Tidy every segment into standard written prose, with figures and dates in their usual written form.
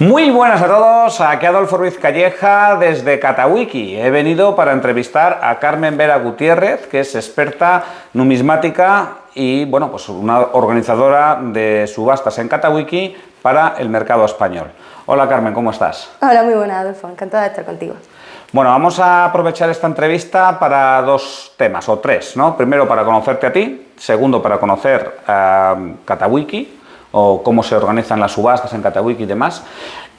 Muy buenas a todos, aquí Adolfo Ruiz Calleja desde Catawiki. He venido para entrevistar a Carmen Vera Gutiérrez, que es experta numismática y bueno, pues una organizadora de subastas en Catawiki para el mercado español. Hola Carmen, ¿cómo estás? Hola, muy buena Adolfo, encantada de estar contigo. Bueno, vamos a aprovechar esta entrevista para dos temas, o tres, ¿no? Primero para conocerte a ti, segundo para conocer a Catawiki, o cómo se organizan las subastas en Catawiki y demás.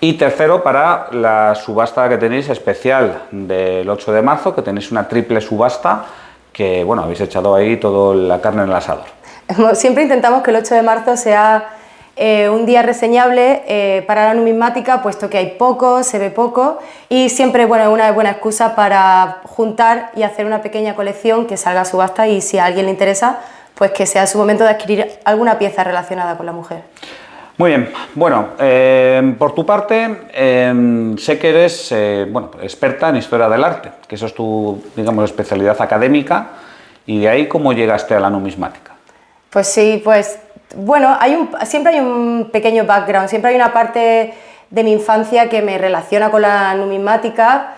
Y tercero, para la subasta que tenéis especial del 8 de marzo, que tenéis una triple subasta, que bueno, habéis echado ahí toda la carne en el asador. Siempre intentamos que el 8 de marzo sea un día reseñable para la numismática, puesto que hay poco, se ve poco, y siempre es una buena excusa para juntar y hacer una pequeña colección que salga a subasta, y si a alguien le interesa, pues que sea su momento de adquirir alguna pieza relacionada con la mujer. Muy bien, bueno, por tu parte, sé que eres experta en historia del arte, que eso es tu, digamos, especialidad académica, y de ahí cómo llegaste a la numismática. Pues sí, pues bueno, siempre hay un pequeño background, siempre hay una parte de mi infancia que me relaciona con la numismática.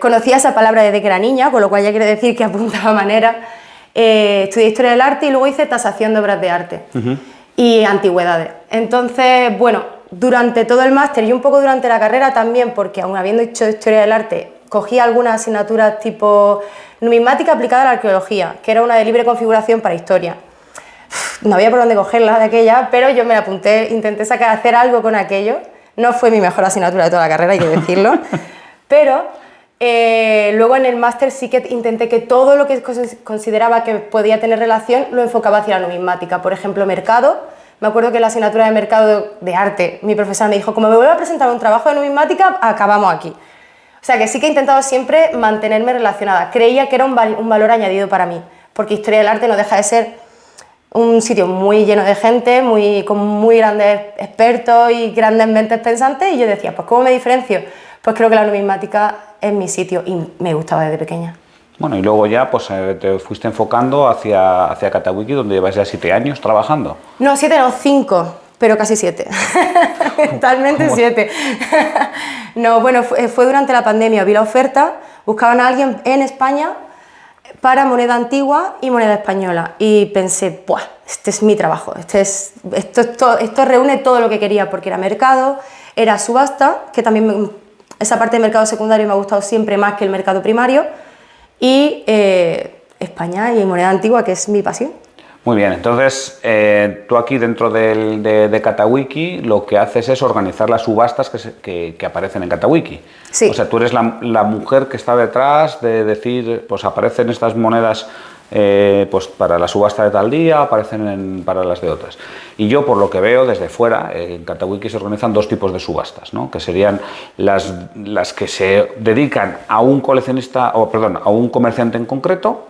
Conocía esa palabra desde que era niña, con lo cual ya quiere decir que apuntaba manera. Estudié Historia del Arte y luego hice tasación de obras de arte y antigüedades. Entonces, bueno, durante todo el máster y un poco durante la carrera también, porque aún habiendo hecho Historia del Arte, cogí algunas asignaturas tipo numismática aplicada a la arqueología, que era una de libre configuración para historia. No había por dónde cogerla de aquella, pero yo me la apunté, intenté hacer algo con aquello. No fue mi mejor asignatura de toda la carrera, hay que decirlo, pero luego en el máster sí que intenté que todo lo que consideraba que podía tener relación lo enfocaba hacia la numismática. Por ejemplo, mercado. Me acuerdo que en la asignatura de mercado de arte mi profesora me dijo, como me vuelvo a presentar un trabajo de numismática, acabamos aquí. O sea que sí que he intentado siempre mantenerme relacionada. Creía que era un valor añadido para mí, porque Historia del Arte no deja de ser un sitio muy lleno de gente, con muy grandes expertos y grandes mentes pensantes, y yo decía, pues ¿cómo me diferencio? Pues creo que la numismática es mi sitio y me gustaba desde pequeña. Bueno, y luego ya pues te fuiste enfocando hacia Catawiki, donde llevas ya 7 años trabajando. No, 7 no, 5, pero casi 7. Totalmente 7. No, bueno, fue durante la pandemia, vi la oferta, buscaban a alguien en España para moneda antigua y moneda española, y pensé, ¡buah! Este es mi trabajo, esto reúne todo lo que quería, porque era mercado, era subasta, que también esa parte de mercado secundario me ha gustado siempre más que el mercado primario, y España y moneda antigua, que es mi pasión. Muy bien, entonces tú aquí dentro de Catawiki lo que haces es organizar las subastas que aparecen en Catawiki. Sí. O sea, tú eres la mujer que está detrás de decir, pues aparecen estas monedas pues para la subasta de tal día, aparecen para las de otras. Y yo, por lo que veo desde fuera, en Catawiki se organizan dos tipos de subastas, ¿no? Que serían las que se dedican a un coleccionista, a un comerciante en concreto.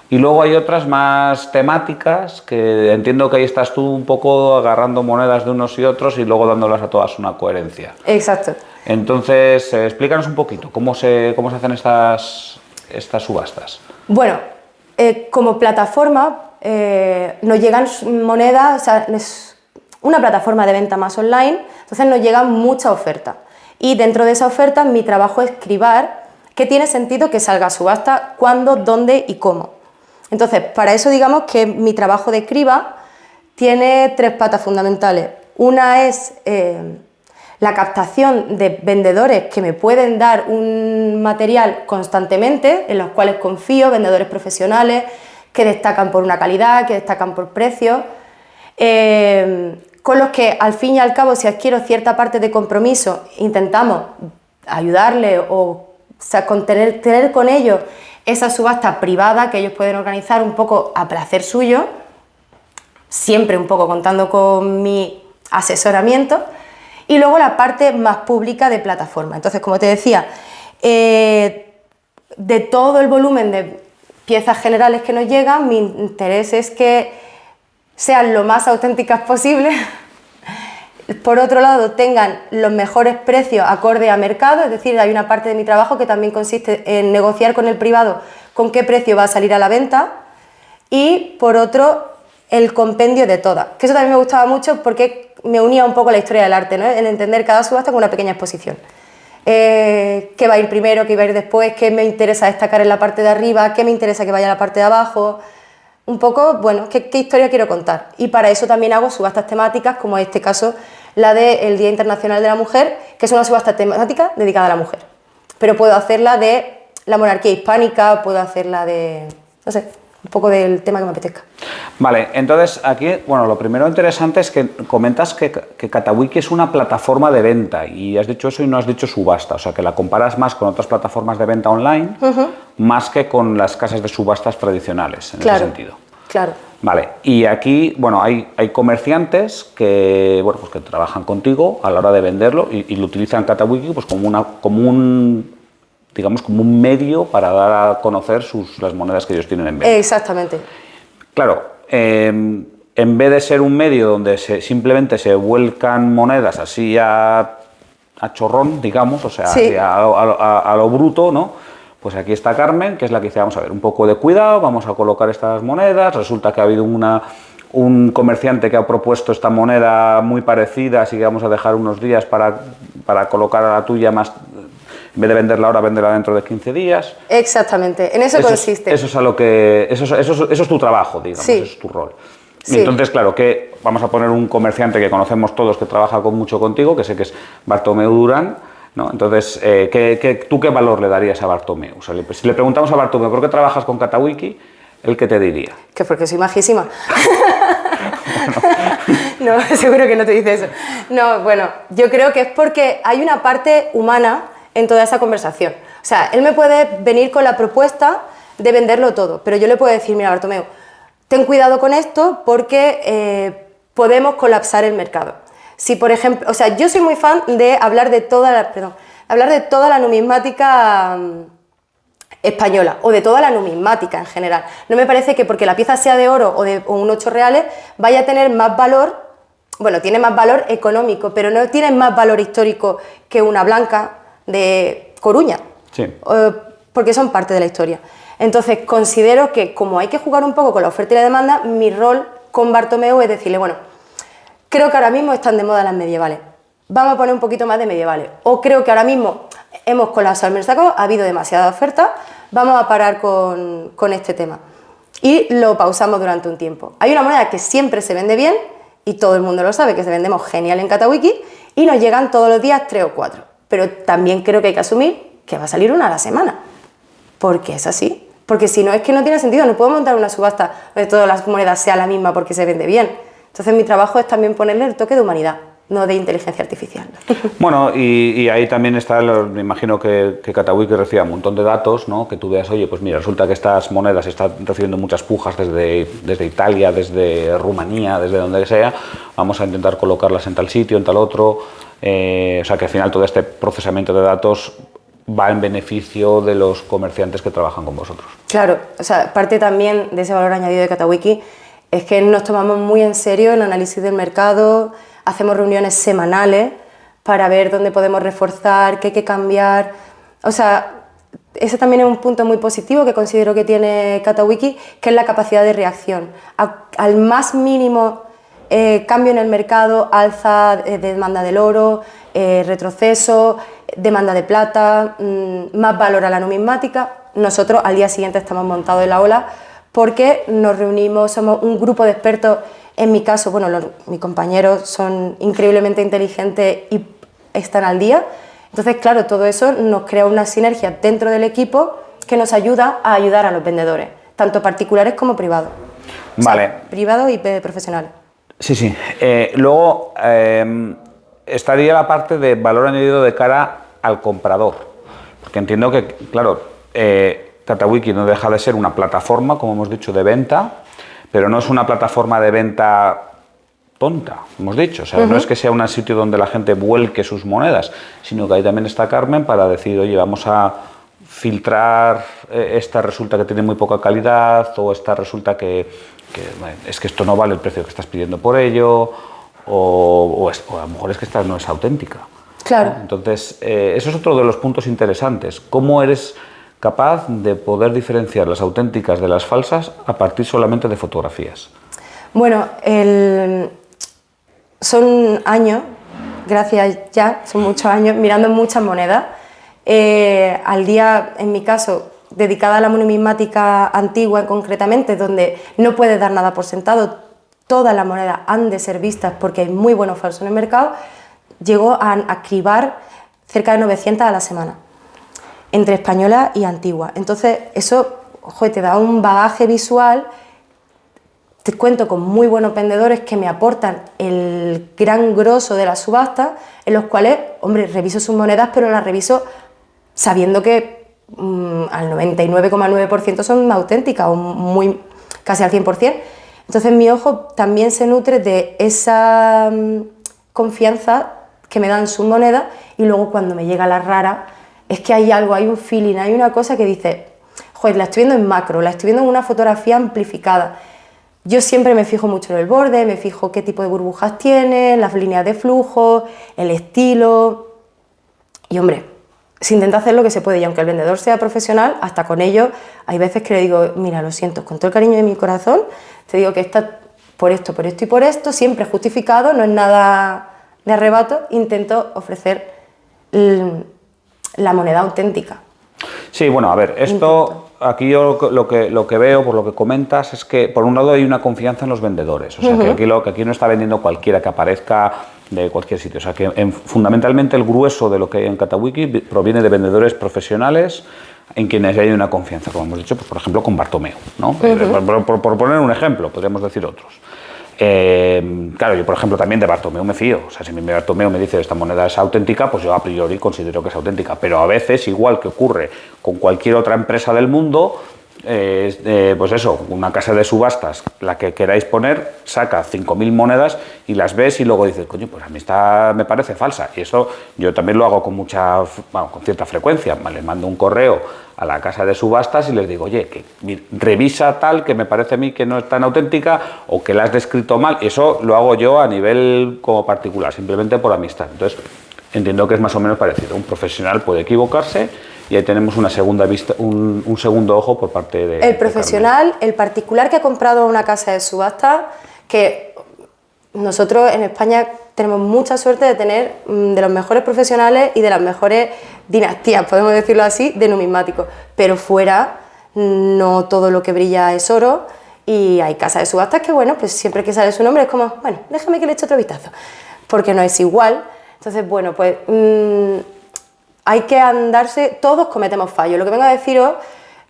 Y luego hay otras más temáticas, que entiendo que ahí estás tú un poco agarrando monedas de unos y otros y luego dándolas a todas una coherencia. Exacto. Entonces, explícanos un poquito cómo se hacen estas subastas. Bueno, como plataforma nos llegan monedas, o sea, es una plataforma de venta más online, entonces nos llega mucha oferta. Y dentro de esa oferta mi trabajo es cribar qué tiene sentido que salga a subasta, cuándo, dónde y cómo. Entonces, para eso digamos que mi trabajo de criba tiene 3 patas fundamentales. Una es la captación de vendedores que me pueden dar un material constantemente, en los cuales confío, vendedores profesionales que destacan por una calidad, que destacan por precio, con los que al fin y al cabo, si adquiero cierta parte de compromiso, intentamos ayudarle tener con ellos esa subasta privada que ellos pueden organizar un poco a placer suyo, siempre un poco contando con mi asesoramiento, y luego la parte más pública de plataforma. Entonces, como te decía, de todo el volumen de piezas generales que nos llegan, mi interés es que sean lo más auténticas posible. Por otro lado, tengan los mejores precios acorde a mercado, es decir, hay una parte de mi trabajo que también consiste en negociar con el privado con qué precio va a salir a la venta, y por otro, el compendio de todas, que eso también me gustaba mucho porque me unía un poco a la historia del arte, ¿no? En entender cada subasta como una pequeña exposición. ¿Qué va a ir primero, qué va a ir después, qué me interesa destacar en la parte de arriba, qué me interesa que vaya a la parte de abajo, un poco, bueno, qué historia quiero contar. Y para eso también hago subastas temáticas, como en este caso la del Día Internacional de la Mujer, que es una subasta temática dedicada a la mujer. Pero puedo hacerla de la monarquía hispánica, puedo hacerla de, no sé, un poco del tema que me apetezca. Vale, entonces aquí, bueno, lo primero interesante es que comentas que Catawiki es una plataforma de venta y has dicho eso y no has dicho subasta, o sea que la comparas más con otras plataformas de venta online más que con las casas de subastas tradicionales, en ese sentido. Claro. Vale, y aquí, bueno, hay comerciantes que, bueno, pues que trabajan contigo a la hora de venderlo y lo utilizan Catawiki pues como un medio para dar a conocer las monedas que ellos tienen en venta. Exactamente. Claro, en vez de ser un medio donde simplemente se vuelcan monedas así a chorrón, digamos, o sea, sí, a lo bruto, ¿no? Pues aquí está Carmen, que es la que dice, vamos a ver, un poco de cuidado, vamos a colocar estas monedas, resulta que ha habido un comerciante que ha propuesto esta moneda muy parecida, así que vamos a dejar unos días para colocar a la tuya más, en vez de venderla ahora, venderla dentro de 15 días. Exactamente, en eso consiste. Eso es tu trabajo, digamos, sí. eso es tu rol. Sí. Entonces, claro, que vamos a poner un comerciante que conocemos todos, que trabaja mucho contigo, que sé que es Bartomeu Durán, ¿no? Entonces, ¿tú qué valor le darías a Bartomeu? O sea, si le preguntamos a Bartomeu, ¿por qué trabajas con Catawiki? ¿Él qué te diría? Que porque soy majísima. No, seguro que no te dice eso. No, bueno, yo creo que es porque hay una parte humana en toda esa conversación. O sea, él me puede venir con la propuesta de venderlo todo, pero yo le puedo decir, mira, Bartomeu, ten cuidado con esto porque podemos colapsar el mercado. Si, por ejemplo, o sea, yo soy muy fan de hablar de toda la numismática española o de toda la numismática en general. No me parece que porque la pieza sea de oro o un 8 reales vaya a tener más valor, bueno, tiene más valor económico, pero no tiene más valor histórico que una blanca de Coruña, sí. Porque son parte de la historia. Entonces, considero que como hay que jugar un poco con la oferta y la demanda, mi rol con Bartomeu es decirle, bueno, creo que ahora mismo están de moda las medievales, vamos a poner un poquito más de medievales, o creo que ahora mismo hemos colapsado el mercado, ha habido demasiada oferta, vamos a parar con este tema. Y lo pausamos durante un tiempo. Hay una moneda que siempre se vende bien, y todo el mundo lo sabe, que se vendemos genial en Catawiki, y nos llegan todos los días 3 o 4. Pero también creo que hay que asumir que va a salir una a la semana, porque es así. Porque si no, es que no tiene sentido, no puedo montar una subasta donde todas las monedas sean la misma porque se vende bien. Entonces mi trabajo es también ponerle el toque de humanidad, no de inteligencia artificial. Bueno, y ahí también está, me imagino que Catawiki reciba un montón de datos, ¿no? Que tú veas, oye, pues mira, resulta que estas monedas están recibiendo muchas pujas desde Italia, desde Rumanía, desde donde sea, vamos a intentar colocarlas en tal sitio, en tal otro, o sea que al final todo este procesamiento de datos va en beneficio de los comerciantes que trabajan con vosotros. Claro, o sea, parte también de ese valor añadido de Catawiki es que nos tomamos muy en serio el análisis del mercado, hacemos reuniones semanales para ver dónde podemos reforzar, qué hay que cambiar. O sea, ese también es un punto muy positivo que considero que tiene Catawiki, que es la capacidad de reacción. Al más mínimo cambio en el mercado, alza de demanda del oro, retroceso, demanda de plata, más valor a la numismática, nosotros al día siguiente estamos montados en la ola porque nos reunimos, somos un grupo de expertos. En mi caso, bueno, mis compañeros son increíblemente inteligentes y están al día. Entonces, claro, todo eso nos crea una sinergia dentro del equipo que nos ayuda a ayudar a los vendedores, tanto particulares como privados. Vale. O sea, privados y profesionales. Sí, sí. Luego estaría la parte de valor añadido de cara al comprador. Porque entiendo que, claro, Catawiki no deja de ser una plataforma, como hemos dicho, de venta, pero no es una plataforma de venta tonta, hemos dicho. O sea, no es que sea un sitio donde la gente vuelque sus monedas, sino que ahí también está Carmen para decir, oye, vamos a filtrar, esta resulta que tiene muy poca calidad, o esta resulta que bueno, es que esto no vale el precio que estás pidiendo por ello, o a lo mejor es que esta no es auténtica. Claro. Entonces, eso es otro de los puntos interesantes. ¿Cómo eres capaz de poder diferenciar las auténticas de las falsas a partir solamente de fotografías? Bueno, son años, gracias ya, son muchos años, mirando muchas monedas. Al día, en mi caso, dedicada a la numismática antigua concretamente, donde no puedes dar nada por sentado, todas las monedas han de ser vistas porque hay muy buenos falsos en el mercado, llego a cribar cerca de 900 a la semana, entre española y antigua. Entonces, eso, joder, te da un bagaje visual. Te cuento con muy buenos vendedores que me aportan el gran grosso de las subastas, en los cuales, hombre, reviso sus monedas, pero las reviso sabiendo que al 99,9% son auténticas, o casi al 100%. Entonces mi ojo también se nutre de esa confianza que me dan sus monedas, y luego cuando me llega la rara, es que hay algo, hay un feeling, hay una cosa que dice, joder, la estoy viendo en macro, la estoy viendo en una fotografía amplificada. Yo siempre me fijo mucho en el borde, me fijo qué tipo de burbujas tiene, las líneas de flujo, el estilo. Y hombre, se intenta hacer lo que se puede, y aunque el vendedor sea profesional, hasta con ello hay veces que le digo, mira, lo siento, con todo el cariño de mi corazón, te digo que está por esto y por esto, siempre justificado, no es nada de arrebato, intento ofrecer la moneda auténtica. Sí, bueno, a ver, esto aquí yo lo que veo, por lo que comentas, es que por un lado hay una confianza en los vendedores, o sea, que aquí no está vendiendo cualquiera que aparezca de cualquier sitio, o sea, que fundamentalmente el grueso de lo que hay en Catawiki proviene de vendedores profesionales en quienes hay una confianza, como hemos dicho, pues, por ejemplo, con Bartomeu, ¿no? Por poner un ejemplo, podríamos decir otros. Claro, yo por ejemplo también de Bartomeu me fío, o sea, si Bartomeu me dice esta moneda es auténtica, pues yo a priori considero que es auténtica, pero a veces, igual que ocurre con cualquier otra empresa del mundo, pues eso, una casa de subastas, la que queráis poner, saca 5.000 monedas y las ves y luego dices, coño, pues a mí esta me parece falsa, y eso yo también lo hago con con cierta frecuencia, les mando un correo a la casa de subastas y les digo, oye, que revisa tal que me parece a mí que no es tan auténtica o que la has descrito mal. Eso lo hago yo a nivel como particular, simplemente por amistad. Entonces, entiendo que es más o menos parecido. Un profesional puede equivocarse y ahí tenemos una segunda vista, un segundo ojo por parte de... El profesional, el particular que ha comprado una casa de subasta, que nosotros en España tenemos mucha suerte de tener de los mejores profesionales y de las mejores dinastías, podemos decirlo así, de numismáticos. Pero fuera, no todo lo que brilla es oro, y hay casas de subastas que, bueno, pues siempre que sale su nombre es como, bueno, déjame que le eche otro vistazo, porque no es igual. Entonces, bueno, pues hay que andarse, todos cometemos fallos. Lo que vengo a deciros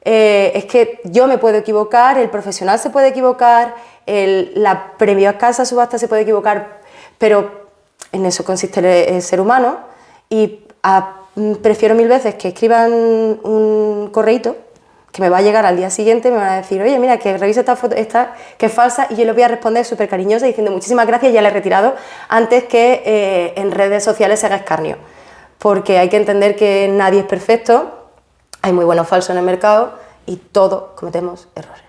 es que yo me puedo equivocar, el profesional se puede equivocar, la previa casa subasta se puede equivocar, pero en eso consiste el ser humano, y prefiero mil veces que escriban un correíto que me va a llegar al día siguiente, me van a decir, oye, mira, que revise esta foto, esta que es falsa, y yo les voy a responder súper cariñosa diciendo muchísimas gracias, ya la he retirado, antes que en redes sociales se haga escarnio, porque hay que entender que nadie es perfecto, hay muy buenos falsos en el mercado y todos cometemos errores.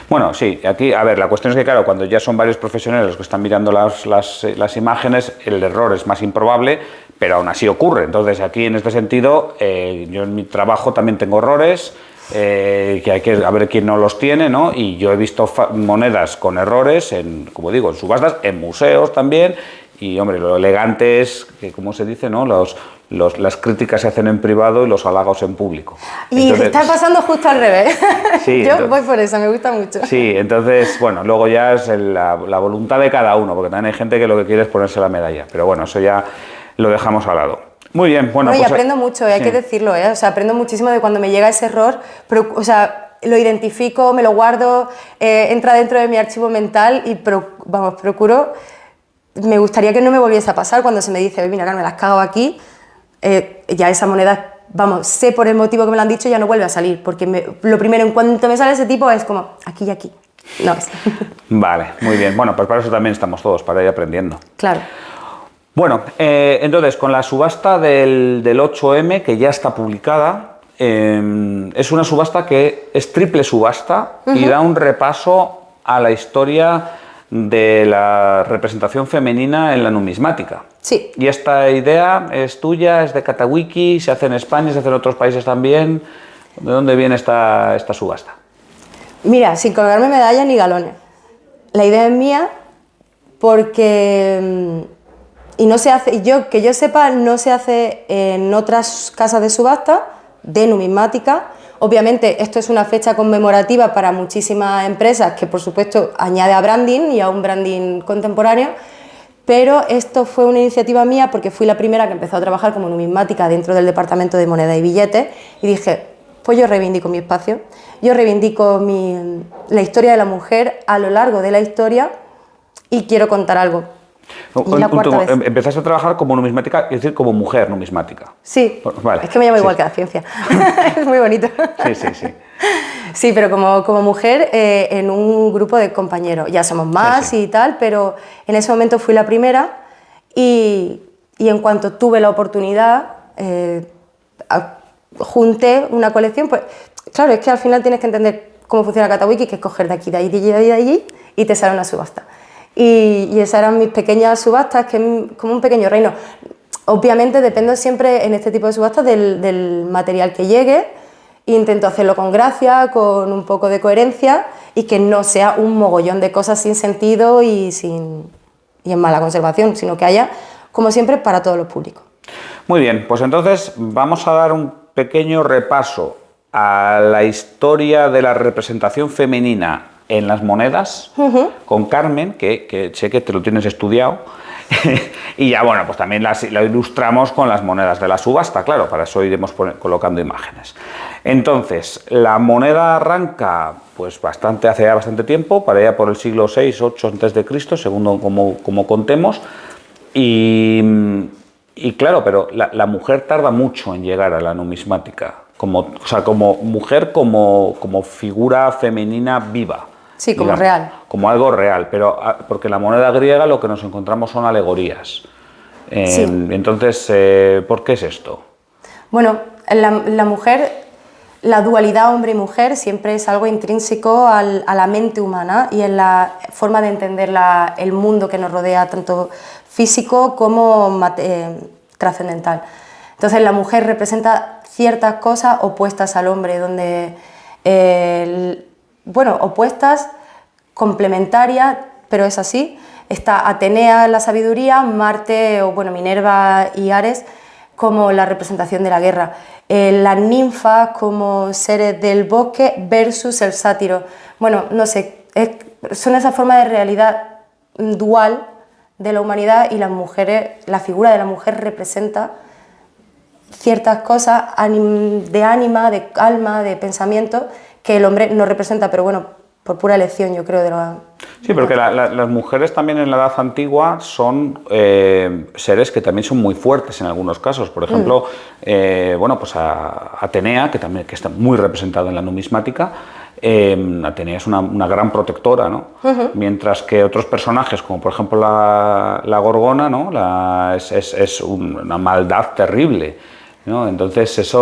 Bueno, sí, aquí, a ver, la cuestión es que, claro, cuando ya son varios profesionales los que están mirando las imágenes, el error es más improbable, pero aún así ocurre. Entonces, aquí, en este sentido, yo en mi trabajo también tengo errores, que hay que ver quién no los tiene, ¿no? Y yo he visto monedas con errores, como digo, en subastas, en museos también, y, hombre, lo elegante es, que, como se dice, ¿no? Las críticas se hacen en privado y los halagos en público. Y entonces, está pasando justo al revés. Sí, yo voy por eso, me gusta mucho. Sí, entonces, bueno, luego ya es la voluntad de cada uno, porque también hay gente que lo que quiere es ponerse la medalla, pero bueno, eso ya lo dejamos al lado. Muy bien, bueno, y aprendo mucho, hay que decirlo, o sea, aprendo muchísimo de cuando me llega ese error, pero, o sea, lo identifico, me lo guardo, entra dentro de mi archivo mental y, procuro, me gustaría que no me volviese a pasar cuando se me dice, oye, mira, Carmen, la has cagado aquí, ya esa moneda, sé por el motivo que me lo han dicho, ya no vuelve a salir, porque lo primero, en cuanto me sale ese tipo, es como, aquí y aquí, no es. Vale, muy bien, bueno, pues para eso también estamos todos, para ir aprendiendo. Claro. Bueno, entonces, con la subasta del 8M, que ya está publicada, es una subasta que es triple subasta y da un repaso a la historia de la representación femenina en la numismática. Sí. Y esta idea es tuya, es de Catawiki, se hace en España, se hace en otros países también. ¿De dónde viene esta subasta? Mira, sin colgarme medallas ni galones. La idea es mía, porque, y no se hace, que yo sepa, no se hace en otras casas de subasta de numismática. Obviamente esto es una fecha conmemorativa para muchísimas empresas que por supuesto añade a branding y a un branding contemporáneo, pero esto fue una iniciativa mía porque fui la primera que empezó a trabajar como numismática dentro del departamento de moneda y billetes y dije, pues yo reivindico mi espacio, yo reivindico la historia de la mujer a lo largo de la historia y quiero contar algo. Empezaste a trabajar como numismática, es decir, como mujer numismática. Sí, vale. Es que me llamo igual que la ciencia, es muy bonito. Sí. Sí, pero como mujer en un grupo de compañeros, ya somos más y tal, pero en ese momento fui la primera y en cuanto tuve la oportunidad junté una colección, pues claro, es que al final tienes que entender cómo funciona Catawiki, que es coger de aquí, de allí y te sale una subasta. Y esas eran mis pequeñas subastas, que es como un pequeño reino. Obviamente dependo siempre en este tipo de subastas del material que llegue, intento hacerlo con gracia, con un poco de coherencia y que no sea un mogollón de cosas sin sentido y en mala conservación, sino que haya, como siempre, para todos los públicos. Muy bien, pues entonces vamos a dar un pequeño repaso a la historia de la representación femenina en las monedas con Carmen, que sé que te lo tienes estudiado, y ya bueno, pues también lo ilustramos con las monedas de la subasta, claro, para eso iremos colocando imágenes. Entonces, la moneda arranca pues hace ya bastante tiempo, para allá por el siglo VI, VIII a.C., según como contemos, y claro, pero la mujer tarda mucho en llegar a la numismática, como mujer, como figura femenina viva. Sí, como digamos, real. Como algo real, pero porque en la moneda griega lo que nos encontramos son alegorías. Sí. Entonces, ¿por qué es esto? Bueno, la mujer, la dualidad hombre y mujer siempre es algo intrínseco a la mente humana y en la forma de entender el mundo que nos rodea, tanto físico como trascendental. Entonces la mujer representa ciertas cosas opuestas al hombre, donde opuestas, complementarias, pero es así. Está Atenea, la sabiduría, Marte, Minerva y Ares, como la representación de la guerra. Las ninfas como seres del bosque versus el sátiro. Bueno, no sé, son esa forma de realidad dual de la humanidad y las mujeres, la figura de la mujer representa ciertas cosas de ánima, de alma, de pensamiento, que el hombre no representa, pero bueno, por pura elección, yo creo. Sí, porque las mujeres también en la Edad Antigua son seres que también son muy fuertes en algunos casos. Por ejemplo, Atenea, que está muy representada en la numismática, Atenea es una gran protectora, ¿no? Mientras que otros personajes, como por ejemplo la Gorgona, ¿no? Es una maldad terrible, ¿no? Entonces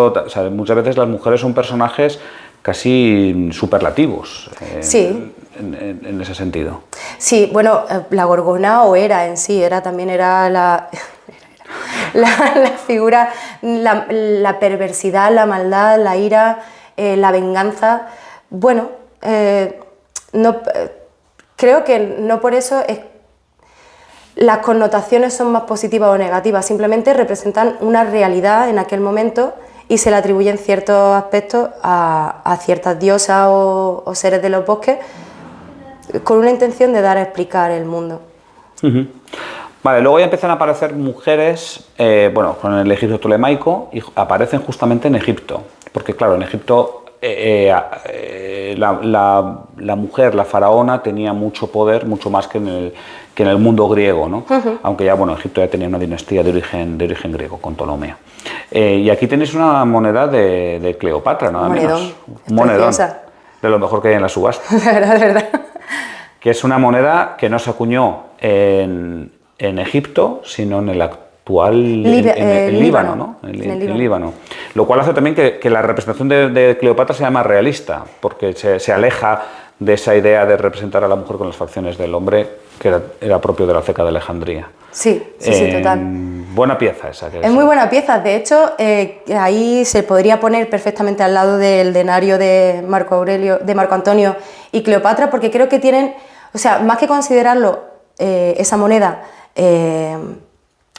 muchas veces las mujeres son personajes casi superlativos en ese sentido. Sí, bueno, la Gorgona también era la figura, la perversidad, la maldad, la ira, la venganza. Bueno, creo que no por eso las connotaciones son más positivas o negativas, simplemente representan una realidad en aquel momento y se le atribuyen ciertos aspectos a ciertas diosas o seres de los bosques con una intención de dar a explicar el mundo. Vale, luego ya empiezan a aparecer mujeres, con el Egipto tolemaico, y aparecen justamente en Egipto, porque claro, en Egipto la mujer, la faraona, tenía mucho poder, mucho más que en el mundo griego, ¿no? Aunque ya, Egipto ya tenía una dinastía de origen griego, con Ptolomeo. Y aquí tenéis una moneda de Cleopatra, nada menos. Un monedón. De lo mejor que hay en la subasta. De verdad. Que es una moneda que no se acuñó en Egipto, sino en el actual Líbano, ¿no? En Líbano. Lo cual hace también que la representación de Cleopatra sea más realista, porque se aleja de esa idea de representar a la mujer con las facciones del hombre, que era propio de la ceca de Alejandría. Sí, total. Buena pieza esa. Es muy buena pieza. De hecho, ahí se podría poner perfectamente al lado del denario de Marco Antonio y Cleopatra, porque creo que tienen, más que considerarlo esa moneda,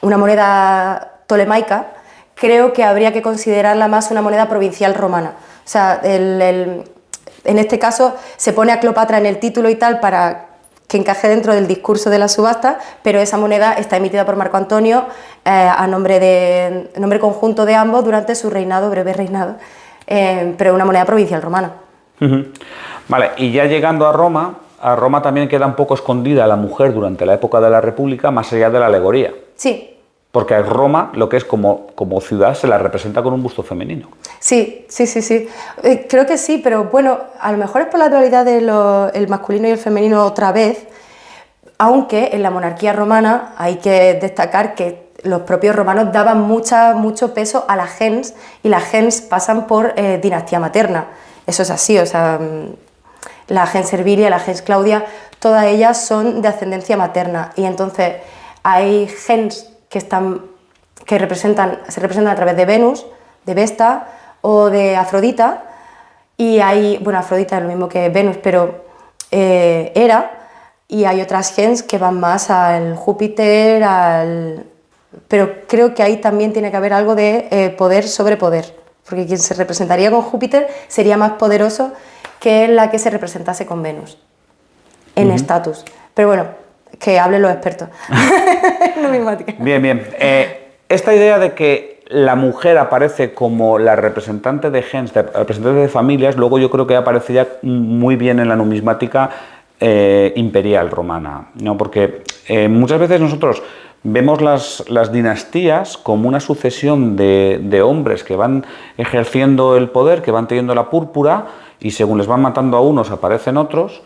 una moneda tolemaica, creo que habría que considerarla más una moneda provincial romana. O sea, en este caso se pone a Cleopatra en el título y tal para que encaje dentro del discurso de la subasta, pero esa moneda está emitida por Marco Antonio a nombre conjunto de ambos durante su reinado, breve reinado, pero una moneda provincial romana. Vale, y ya llegando a Roma también queda un poco escondida la mujer durante la época de la República, más allá de la alegoría. Sí. Porque a Roma, lo que es como ciudad, se la representa con un busto femenino. Sí. Creo que sí, pero bueno, a lo mejor es por la dualidad del masculino y el femenino otra vez, aunque en la monarquía romana hay que destacar que los propios romanos daban mucho peso a la gens, y las gens pasan por dinastía materna. Eso es así, o sea, la gens Servilia, la gens Claudia, todas ellas son de ascendencia materna, y entonces hay gens que se representan a través de Venus, de Vesta o de Afrodita, y hay, bueno, Afrodita es lo mismo que Venus, pero Hera, y hay otras gens que van más al Júpiter, pero creo que ahí también tiene que haber algo de poder sobre poder, porque quien se representaría con Júpiter sería más poderoso que la que se representase con Venus, en estatus. Pero bueno, que hablen los expertos en numismática. Bien. Esta idea de que la mujer aparece como la representante de gens, representante de familias, luego yo creo que aparece ya muy bien en la numismática imperial romana, ¿no? Porque muchas veces nosotros vemos las dinastías como una sucesión de hombres que van ejerciendo el poder, que van teniendo la púrpura, y según les van matando a unos aparecen otros,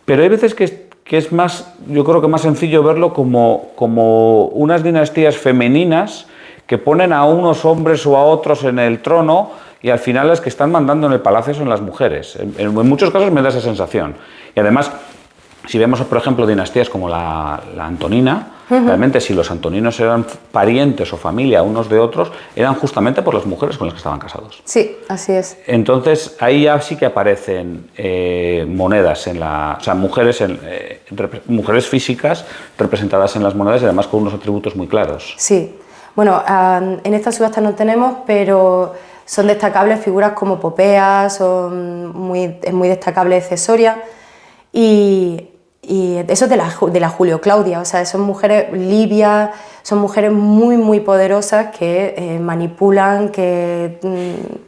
pero hay veces que es más, yo creo que más sencillo verlo como unas dinastías femeninas que ponen a unos hombres o a otros en el trono, y al final las que están mandando en el palacio son las mujeres. En muchos casos me da esa sensación. Y además, si vemos, por ejemplo, dinastías como la Antonina, realmente si los antoninos eran parientes o familia unos de otros, eran justamente por las mujeres con las que estaban casados. Sí, así es. Entonces, ahí ya sí que aparecen monedas, o sea, mujeres físicas representadas en las monedas, y además con unos atributos muy claros. Sí. Bueno, en esta subasta no tenemos, pero son destacables figuras como Popea, es muy destacable Cesoria, y eso es de la Julio Claudia, o sea, son mujeres libias, son mujeres muy poderosas que manipulan, que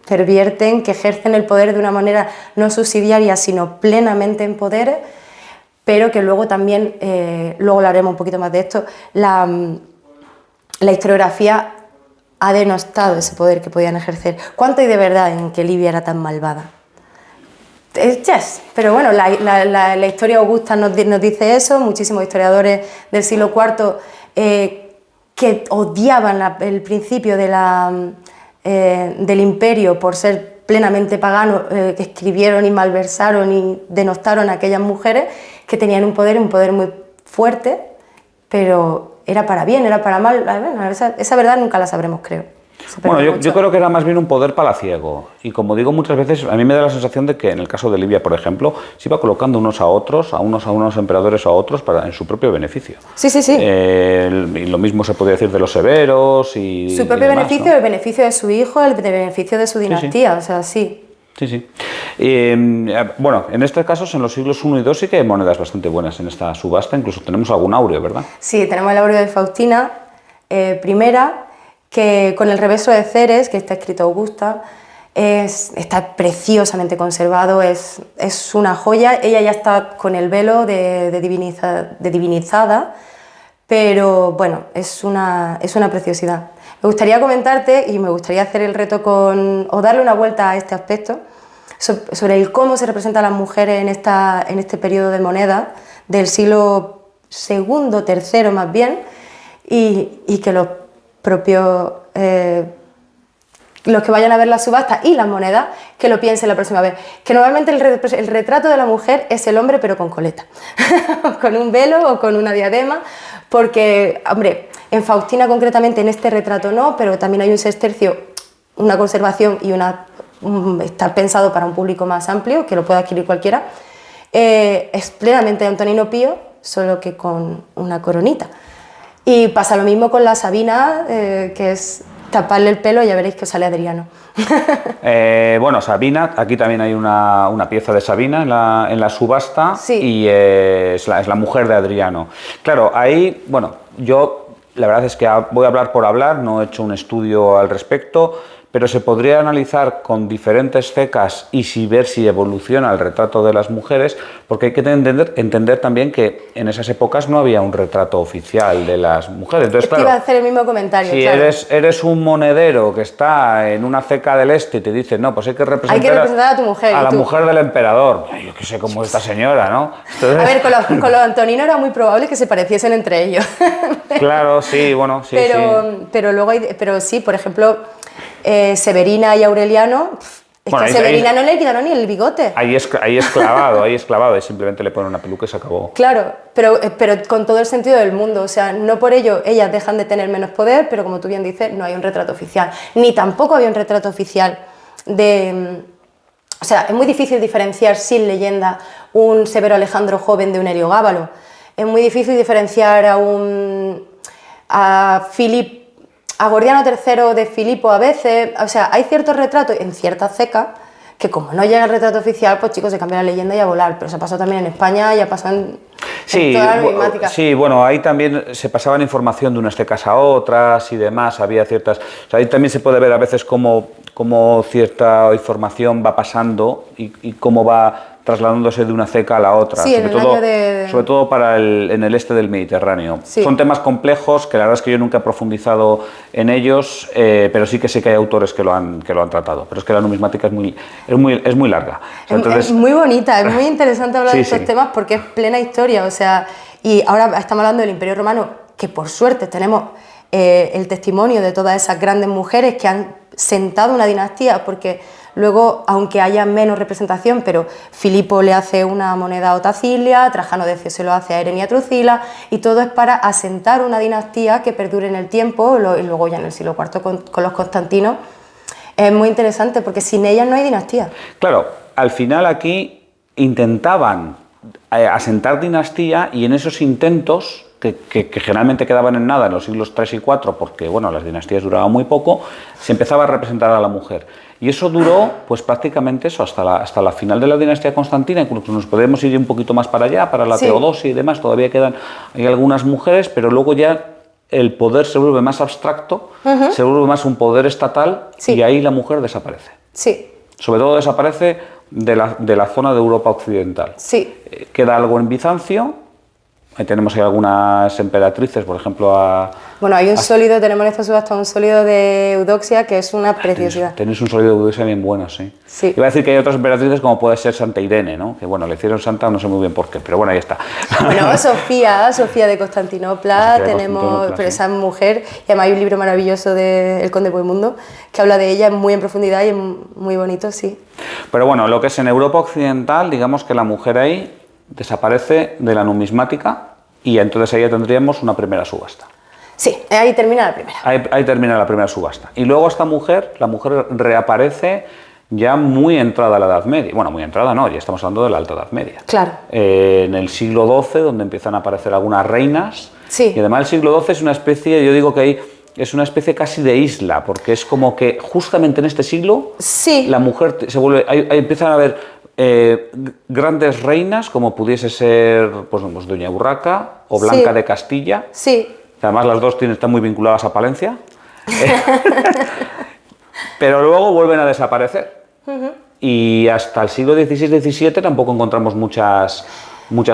pervierten, que ejercen el poder de una manera no subsidiaria, sino plenamente en poder, pero que luego también, luego hablaremos un poquito más de esto, la historiografía ha denostado ese poder que podían ejercer. ¿Cuánto hay de verdad en que Libia era tan malvada? Yes. Pero bueno, la historia augusta nos dice eso, muchísimos historiadores del siglo IV que odiaban el principio del imperio por ser plenamente pagano, que escribieron y malversaron y denostaron a aquellas mujeres que tenían un poder muy fuerte, pero era para bien, era para mal. Bueno, esa verdad nunca la sabremos, creo. Bueno, yo creo que era más bien un poder palaciego, y como digo muchas veces, a mí me da la sensación de que en el caso de Libia, por ejemplo, se iba colocando unos a otros, a unos emperadores o a otros en su propio beneficio. Sí. Y lo mismo se podría decir de los severos y su propio demás, beneficio, ¿no? El beneficio de su hijo, el beneficio de su dinastía, Sí. O sea, sí. Sí. Bueno, en estos casos, en los siglos I y II sí que hay monedas bastante buenas en esta subasta, incluso tenemos algún áureo, ¿verdad? Sí, tenemos el áureo de Faustina, primera, que con el reverso de Ceres, que está escrito Augusta, está preciosamente conservado, es una joya. Ella ya está con el velo de divinizada, pero bueno, es una preciosidad. Me gustaría comentarte, y me gustaría hacer el reto o darle una vuelta a este aspecto, sobre el cómo se representan las mujeres en este periodo de moneda, del siglo II, III más bien, y que los propios, los que vayan a ver la subasta y las monedas, que lo piensen la próxima vez. Que normalmente el retrato de la mujer es el hombre, pero con coleta, con un velo o con una diadema, porque, hombre, en Faustina concretamente, en este retrato no, pero también hay un sextercio, una conservación y está pensado para un público más amplio, que lo pueda adquirir cualquiera. Es plenamente de Antonino Pío, solo que con una coronita. Y pasa lo mismo con la Sabina, que es taparle el pelo y ya veréis que os sale Adriano. Bueno, Sabina, aquí también hay una pieza de Sabina en la subasta, sí. Y es la mujer de Adriano. Claro, ahí, bueno, yo la verdad es que voy a hablar por hablar, no he hecho un estudio al respecto, pero se podría analizar con diferentes cecas y ver si evoluciona el retrato de las mujeres, porque hay que entender también que en esas épocas no había un retrato oficial de las mujeres. Entonces, claro, iba a hacer el mismo comentario. Si claro. eres un monedero que está en una ceca del este y te dice, no, pues hay que representar a tu mujer. A la mujer del emperador. Yo qué sé cómo es esta señora, ¿no? Entonces... A ver, con los Antonino era muy probable que se pareciesen entre ellos. Claro, sí, bueno, sí, sí. Pero luego pero sí, por ejemplo, Severina y Aureliano, es bueno, que a Severina no le quitaron ni el bigote. Ahí es clavado, y simplemente le ponen una peluca y se acabó. Claro, pero con todo el sentido del mundo, o sea, no por ello ellas dejan de tener menos poder, pero como tú bien dices, no hay un retrato oficial, ni tampoco había un retrato oficial de... O sea, es muy difícil diferenciar sin leyenda un Severo Alejandro joven de un Heliogábalo, es muy difícil diferenciar a Gordiano III de Filipo a veces, o sea, hay ciertos retratos en ciertas cecas que como no llega el retrato oficial, pues chicos, se cambia la leyenda y a volar, pero se ha pasado también en España y ha pasado en toda la numismática. Sí, bueno, ahí también se pasaban información de unas cecas a otras y demás, había ciertas... O sea, ahí también se puede ver a veces cómo cierta información va pasando y cómo va trasladándose de una ceca a la otra, sí, sobre todo en el este del Mediterráneo. Sí. Son temas complejos que la verdad es que yo nunca he profundizado en ellos, pero sí que sé que hay autores que lo han tratado. Pero es que la numismática es muy larga. O sea, entonces... Es muy bonita, es muy interesante hablar de estos temas porque es plena historia. O sea, y ahora estamos hablando del Imperio Romano, que por suerte tenemos el testimonio de todas esas grandes mujeres que han sentado una dinastía, porque luego, aunque haya menos representación, pero Filipo le hace una moneda a Otacilia, Trajano Decio se lo hace a Herenia Trucila, y todo es para asentar una dinastía que perdure en el tiempo, y luego ya en el siglo IV con los Constantinos. Es muy interesante, porque sin ellas no hay dinastía. Claro, al final aquí intentaban asentar dinastía, y en esos intentos, que generalmente quedaban en nada en los siglos III y IV, porque bueno, las dinastías duraban muy poco, se empezaba a representar a la mujer. Y eso duró pues prácticamente eso, hasta la final de la dinastía constantina. Incluso nos podemos ir un poquito más para allá, para la Teodosia y demás, todavía hay algunas mujeres, pero luego ya el poder se vuelve más abstracto, se vuelve más un poder estatal, y ahí la mujer desaparece. Sí. Sobre todo desaparece de la zona de Europa occidental. Sí. Queda algo en Bizancio. Ahí tenemos ahí algunas emperatrices, por ejemplo, bueno, hay un sólido, tenemos en esta subasta un sólido de Eudoxia que es una preciosidad. Tenéis un sólido de Eudoxia bien bueno, sí. Sí. Iba a decir que hay otras emperatrices como puede ser Santa Irene, ¿no? Que bueno, le hicieron santa, no sé muy bien por qué, pero bueno, ahí está. Bueno, Sofía de Constantinopla, pero esa mujer, y además hay un libro maravilloso de El Conde Bohemundo que habla de ella muy en profundidad y es muy bonito, sí. Pero bueno, lo que es en Europa occidental, digamos que la mujer ahí desaparece de la numismática y entonces ahí ya tendríamos una primera subasta. Sí, ahí termina la primera. Ahí termina la primera subasta. Y luego la mujer reaparece ya muy entrada a la Edad Media. Bueno, muy entrada no, ya estamos hablando de la Alta Edad Media. Claro. En el siglo XII, donde empiezan a aparecer algunas reinas. Sí. Y además el siglo XII es una especie, yo digo que ahí es una especie casi de isla, porque es como que justamente en este siglo la mujer se vuelve... Ahí empiezan a haber grandes reinas, como pudiese ser pues Doña Urraca o Blanca de Castilla. Sí. Además las dos están muy vinculadas a Palencia. Pero luego vuelven a desaparecer. Y hasta el siglo XVI-XVII tampoco encontramos muchas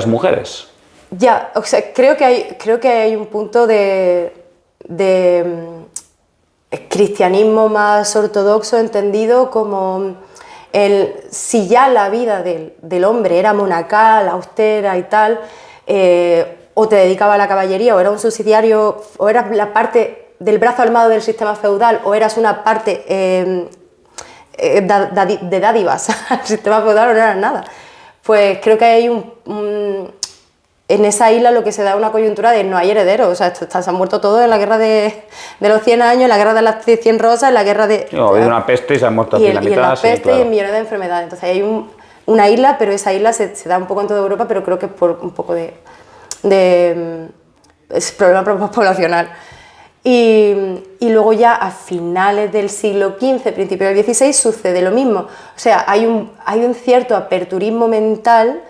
mujeres. Ya, o sea, creo que hay un punto de cristianismo más ortodoxo entendido como si ya la vida del hombre era monacal, austera y tal, o te dedicaba a la caballería, o era un subsidiario, o eras la parte del brazo armado del sistema feudal, o eras una parte de dádivas al sistema feudal, o no eras nada. Pues creo que hay en esa isla lo que se da una coyuntura de no hay herederos, o sea, se han muerto todos en la guerra de los 100 años, en la guerra de las 100 rosas, en la guerra de... No, ha habido una peste y se han muerto aquí la mitad. Y en la peste, sí, claro. y en millones de enfermedades. Entonces hay una isla, pero esa isla se da un poco en toda Europa, pero creo que es por un poco de es problema poblacional. Y luego ya a finales del siglo XV, principio del XVI, sucede lo mismo. O sea, hay un cierto aperturismo mental.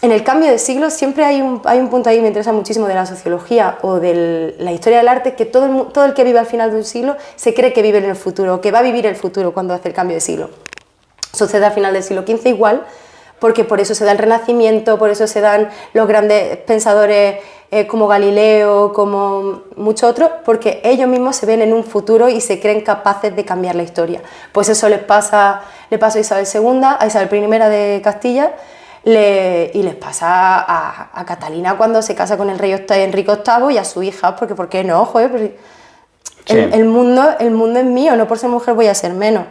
En el cambio de siglo siempre hay un punto ahí, me interesa muchísimo, de la sociología o de la historia del arte, que todo el que vive al final de un siglo se cree que vive en el futuro, que va a vivir el futuro cuando hace el cambio de siglo. Sucede al final del siglo XV igual, porque por eso se da el Renacimiento, por eso se dan los grandes pensadores como Galileo, como muchos otros, porque ellos mismos se ven en un futuro y se creen capaces de cambiar la historia. Pues eso le pasó a Isabel II, a Isabel I de Castilla, y les pasa a Catalina cuando se casa con el rey Enrique VIII y a su hija, porque ¿por qué no? Joder, pues Sí. el mundo es mío, no por ser mujer voy a ser menos.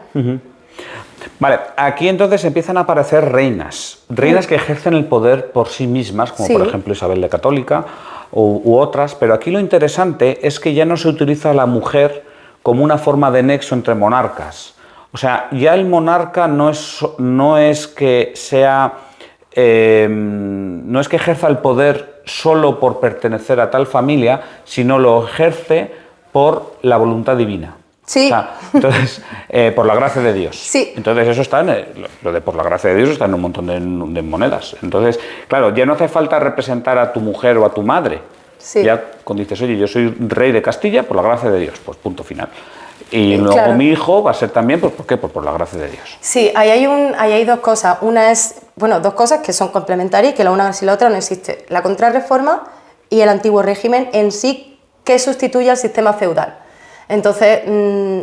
Vale, aquí entonces empiezan a aparecer reinas que ejercen el poder por sí mismas, como Sí. por ejemplo Isabel de Católica u otras, pero aquí lo interesante es que ya no se utiliza a la mujer como una forma de nexo entre monarcas. O sea, ya el monarca no es que sea, no es que ejerza el poder solo por pertenecer a tal familia, sino lo ejerce por la voluntad divina. Sí. O sea, entonces, por la gracia de Dios. Sí. Entonces, eso está lo de por la gracia de Dios está en un montón de monedas. Entonces, claro, ya no hace falta representar a tu mujer o a tu madre. Sí. Ya cuando dices, oye, yo soy rey de Castilla por la gracia de Dios, pues punto final. Y luego claro. mi hijo va a ser también, pues, ¿por qué? Pues por la gracia de Dios. Sí, ahí hay dos cosas. Una es, bueno, dos cosas que son complementarias y que la una sin la otra no existe. La contrarreforma y el antiguo régimen en sí, que sustituye al sistema feudal. Entonces,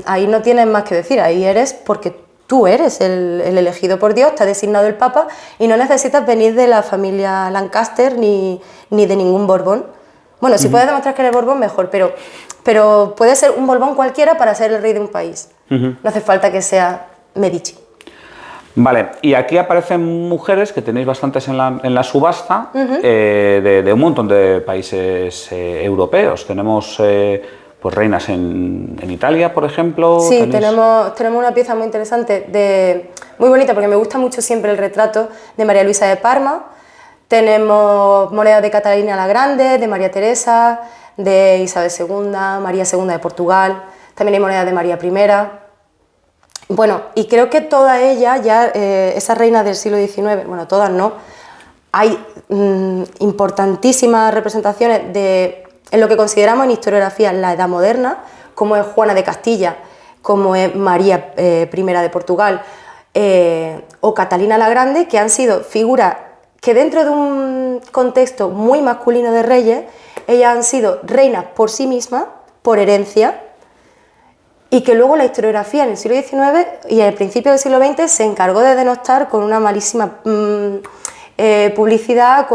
ahí no tienes más que decir, ahí eres porque tú eres el elegido por Dios, te ha designado el Papa y no necesitas venir de la familia Lancaster ni de ningún Borbón. Bueno, si puedes demostrar que eres Borbón, mejor, pero puede ser un Borbón cualquiera para ser el rey de un país. No hace falta que sea Medici. Vale, y aquí aparecen mujeres que tenéis bastantes en la subasta de un montón de países europeos. Tenemos pues reinas en Italia, por ejemplo. Sí, ¿tenéis? tenemos una pieza muy interesante, muy bonita, porque me gusta mucho siempre el retrato de María Luisa de Parma. Tenemos monedas de Catalina la Grande, de María Teresa, de Isabel II, María II de Portugal. También hay monedas de María I. Bueno, y creo que todas ellas, ya esas reinas del siglo XIX, bueno, todas no, hay importantísimas representaciones en lo que consideramos en historiografía la Edad Moderna, como es Juana de Castilla, como es María I de Portugal, o Catalina la Grande, que han sido figuras que dentro de un contexto muy masculino de reyes, ellas han sido reinas por sí mismas, por herencia, y que luego la historiografía en el siglo XIX y al principio del siglo XX se encargó de denostar con una malísima publicidad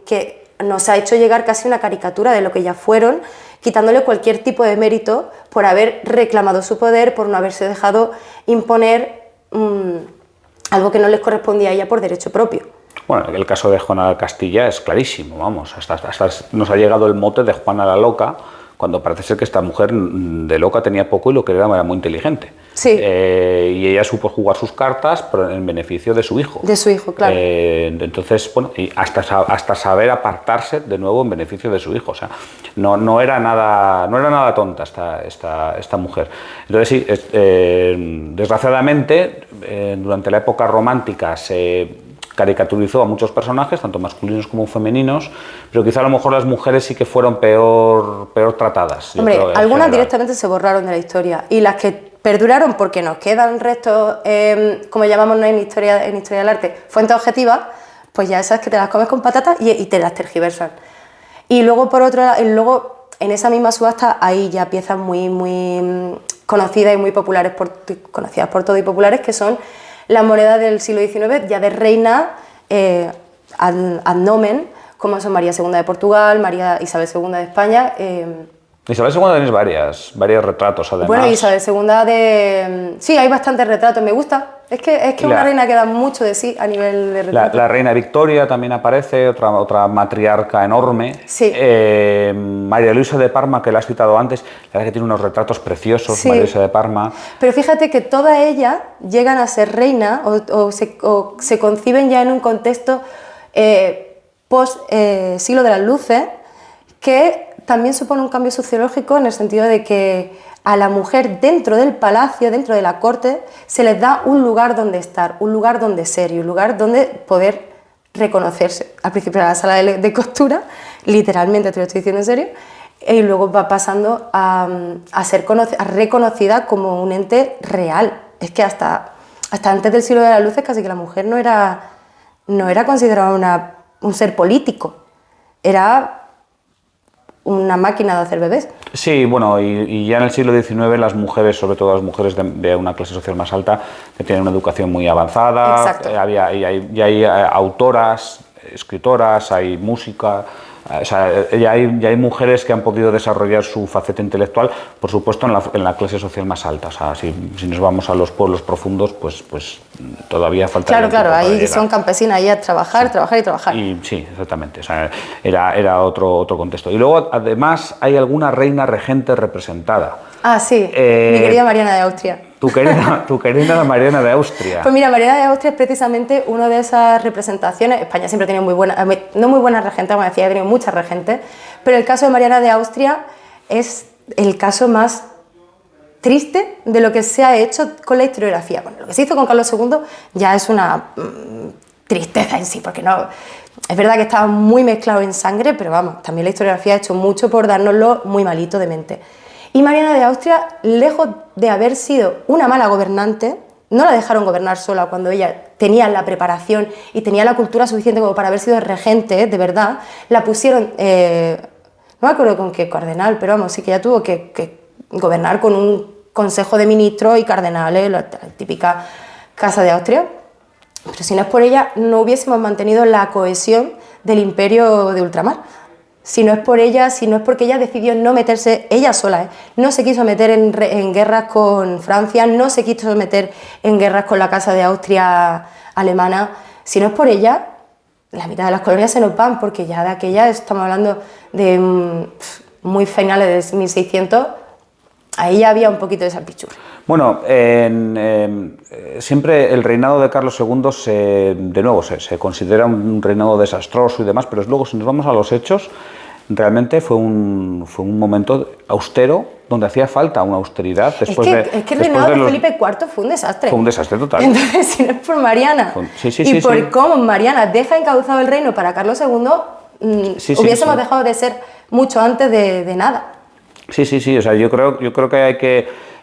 que nos ha hecho llegar casi una caricatura de lo que ya fueron, quitándole cualquier tipo de mérito por haber reclamado su poder, por no haberse dejado imponer algo que no les correspondía a ella por derecho propio. Bueno, el caso de Juana de Castilla es clarísimo, vamos, hasta nos ha llegado el mote de Juana la Loca, cuando parece ser que esta mujer de loca tenía poco y lo que era muy inteligente. Sí. Y ella supo jugar sus cartas en beneficio de su hijo. De su hijo, claro. Entonces, bueno, y hasta saber apartarse de nuevo en beneficio de su hijo. O sea, no era nada tonta esta mujer. Entonces, sí, desgraciadamente, durante la época romántica se caricaturizó a muchos personajes, tanto masculinos como femeninos, pero quizá a lo mejor las mujeres sí que fueron peor tratadas. Hombre, algunas directamente se borraron de la historia y las que perduraron porque nos quedan restos, como llamamos en historia del arte, fuentes objetivas, pues ya esas que te las comes con patatas y te las tergiversan. Y luego, por otro lado, en esa misma subasta hay ya piezas muy conocidas y muy populares, conocidas por todos y populares, que son las monedas del siglo XIX, ya de reina ad nomen, como son María II de Portugal, María Isabel II de España. Isabel II tenéis varios retratos, además. Bueno, Isabel II sí, hay bastantes retratos, me gusta. Es que una reina que da mucho de sí a nivel de retrato. La reina Victoria también aparece, otra matriarca enorme. Sí. María Luisa de Parma, que la has citado antes, la verdad que tiene unos retratos preciosos, sí. María Luisa de Parma. Pero fíjate que todas ellas llegan a ser reinas o se conciben ya en un contexto post siglo de las luces, que también supone un cambio sociológico en el sentido de que a la mujer dentro del palacio, dentro de la corte, se les da un lugar donde estar, un lugar donde ser y un lugar donde poder reconocerse. Al principio era la sala de costura, literalmente te lo estoy diciendo en serio, y luego va pasando a ser reconocida como un ente real. Es que hasta antes del siglo de las luces casi que la mujer no era considerada un ser político, era una máquina de hacer bebés. Sí, bueno, y ya en el siglo XIX las mujeres, sobre todo las mujeres de una clase social más alta, que tienen una educación muy avanzada. Exacto. Hay autoras, escritoras, hay música. O sea, ya hay mujeres que han podido desarrollar su faceta intelectual, por supuesto, en la clase social más alta. O sea, si nos vamos a los pueblos profundos, pues todavía falta. Claro, ahí son campesinas, ahí a trabajar, sí. Trabajar y trabajar. Sí, exactamente. O sea, era otro contexto. Y luego, además, hay alguna reina regente representada. Ah, sí, mi querida Mariana de Austria. Tu querida Mariana de Austria. Pues mira, Mariana de Austria es precisamente una de esas representaciones. España siempre ha tenido no muy buenas regentes, como decía, ha tenido muchas regentes, pero el caso de Mariana de Austria es el caso más triste de lo que se ha hecho con la historiografía. Bueno, lo que se hizo con Carlos II ya es una tristeza en sí, porque no... Es verdad que estaba muy mezclado en sangre, pero vamos, también la historiografía ha hecho mucho por dárnoslo muy malito de mente. Y Mariana de Austria, lejos de haber sido una mala gobernante, no la dejaron gobernar sola cuando ella tenía la preparación y tenía la cultura suficiente como para haber sido regente, de verdad, la pusieron, no me acuerdo con qué cardenal, pero vamos, sí que ella tuvo que gobernar con un consejo de ministros y cardenales, la típica Casa de Austria. Pero si no es por ella, no hubiésemos mantenido la cohesión del imperio de ultramar. Si no es por ella, si no es porque ella decidió no meterse, ella sola, no se quiso meter en guerras con Francia, no se quiso meter en guerras con la Casa de Austria alemana, si no es por ella, la mitad de las colonias se nos van, porque ya de aquella, estamos hablando de muy finales de 1600, ahí ya había un poquito de salpichurri. Bueno, siempre el reinado de Carlos II se considera un reinado desastroso y demás, pero luego si nos vamos a los hechos, realmente fue un momento austero donde hacía falta una austeridad. Es que el reinado de Felipe IV fue un desastre. Fue un desastre total. Entonces, si no es por Mariana por cómo Mariana deja encauzado el reino para Carlos II, hubiésemos dejado de ser mucho antes de nada. Sí, o sea, yo creo que hay que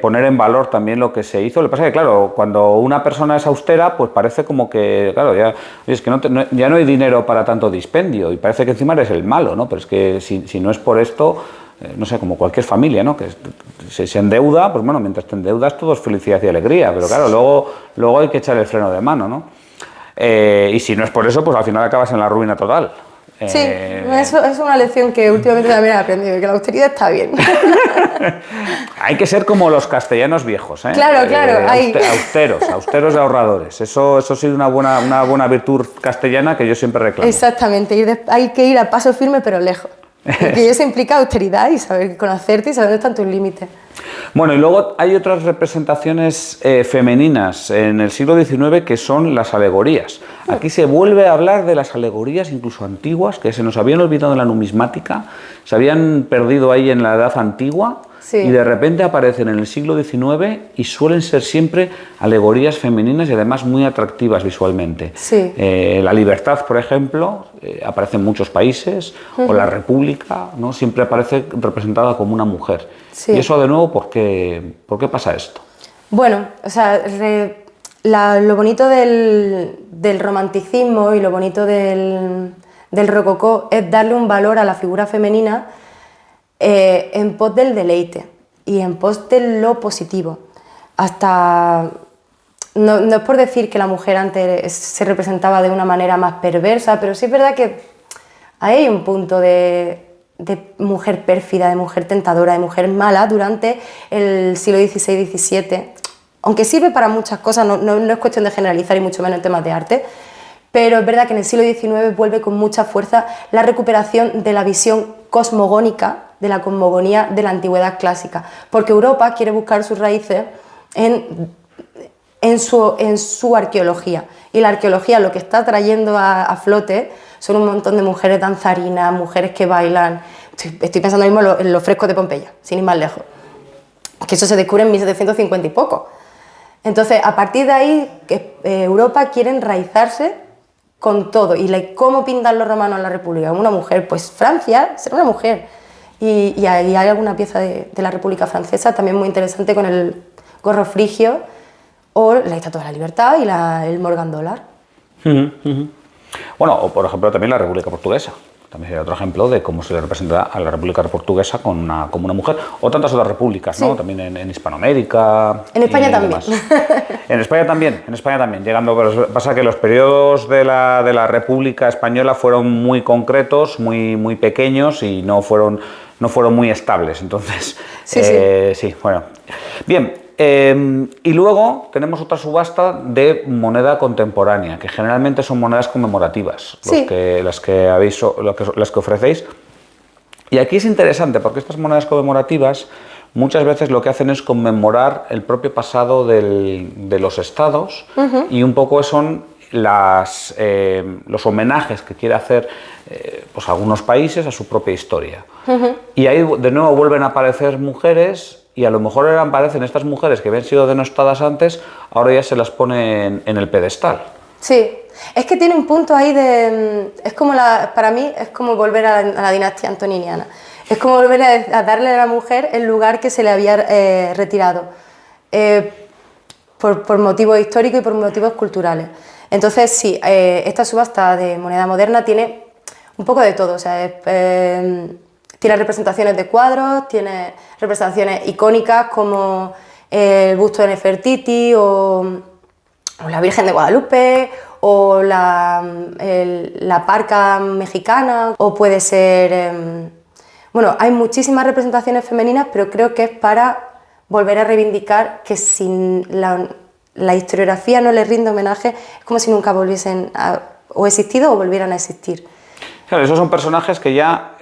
poner en valor también lo que se hizo. Lo que pasa es que, claro, cuando una persona es austera, pues parece como que, claro, es que ya no hay dinero para tanto dispendio y parece que encima eres el malo, ¿no? Pero es que si no es por esto, no sé, como cualquier familia, ¿no? Que se endeuda, pues bueno, mientras te endeudas todo es felicidad y alegría, pero claro, luego hay que echar el freno de mano, ¿no? Y si no es por eso, pues al final acabas en la ruina total. Sí, eso es una lección que últimamente también he aprendido, que la austeridad está bien. Hay que ser como los castellanos viejos, ¿eh? Claro, austeros y ahorradores. Eso sí es una buena virtud castellana que yo siempre reclamo. Exactamente, hay que ir a paso firme pero lejos. Y eso implica austeridad y saber conocerte y saber dónde están tus límites. Bueno, y luego hay otras representaciones femeninas en el siglo XIX que son las alegorías. Aquí se vuelve a hablar de las alegorías, incluso antiguas, que se nos habían olvidado en la numismática, se habían perdido ahí en la Edad Antigua. Sí. Y de repente aparecen en el siglo XIX y suelen ser siempre alegorías femeninas y además muy atractivas visualmente. Sí. La libertad, por ejemplo, aparece en muchos países, o la república, ¿no? Siempre aparece representada como una mujer. Sí. Y eso de nuevo, ¿por qué pasa esto? Bueno, o sea, lo bonito del romanticismo y lo bonito del rococó es darle un valor a la figura femenina en pos del deleite y en pos de lo positivo. Hasta no es por decir que la mujer antes se representaba de una manera más perversa, pero sí es verdad que hay un punto de mujer pérfida, de mujer tentadora, de mujer mala durante el siglo XVI-XVII, aunque sirve para muchas cosas, no es cuestión de generalizar y mucho menos en temas de arte. Pero es verdad que en el siglo XIX vuelve con mucha fuerza la recuperación de la visión cosmogónica, de la cosmogonía de la antigüedad clásica, porque Europa quiere buscar sus raíces en su arqueología, y la arqueología lo que está trayendo a flote son un montón de mujeres danzarinas, mujeres que bailan. Estoy pensando mismo en los frescos de Pompeya, sin ir más lejos, que eso se descubre en 1750 y poco. Entonces, a partir de ahí, Europa quiere enraizarse con todo. ¿Y cómo pintan los romanos en la República? Una mujer, pues Francia será una mujer. Y hay alguna pieza de la República Francesa también muy interesante con el gorro frigio o la Estatua de la Libertad y el Morgan Dólar. Bueno, o por ejemplo también la República Portuguesa. También sería otro ejemplo de cómo se le representa a la República Portuguesa como una mujer, o tantas otras repúblicas, ¿no? También en Hispanoamérica. En España también. En España también. Llegando, pasa que los periodos de la República Española fueron muy concretos, muy pequeños y no fueron muy estables. Entonces, sí, bueno. Bien. Y luego tenemos otra subasta de moneda contemporánea, que generalmente son monedas conmemorativas, las que ofrecéis. Y aquí es interesante porque estas monedas conmemorativas muchas veces lo que hacen es conmemorar el propio pasado de los estados y un poco son los homenajes que quiere hacer pues algunos países a su propia historia. Y ahí de nuevo vuelven a aparecer mujeres. Y a lo mejor aparecen estas mujeres que habían sido denostadas antes, ahora ya se las ponen en el pedestal. Sí, es que tiene un punto ahí para mí es como volver a la dinastía antoniniana. Es como volver a darle a la mujer el lugar que se le había retirado, por motivos históricos y por motivos culturales. Entonces sí, esta subasta de moneda moderna tiene un poco de todo, o sea, tiene representaciones de cuadros, tiene representaciones icónicas como el busto de Nefertiti o la Virgen de Guadalupe o la parca mexicana, o puede ser... bueno, hay muchísimas representaciones femeninas, pero creo que es para volver a reivindicar que si la historiografía no les rinde homenaje, es como si nunca volviesen o existido o volvieran a existir. Claro, esos son personajes que ya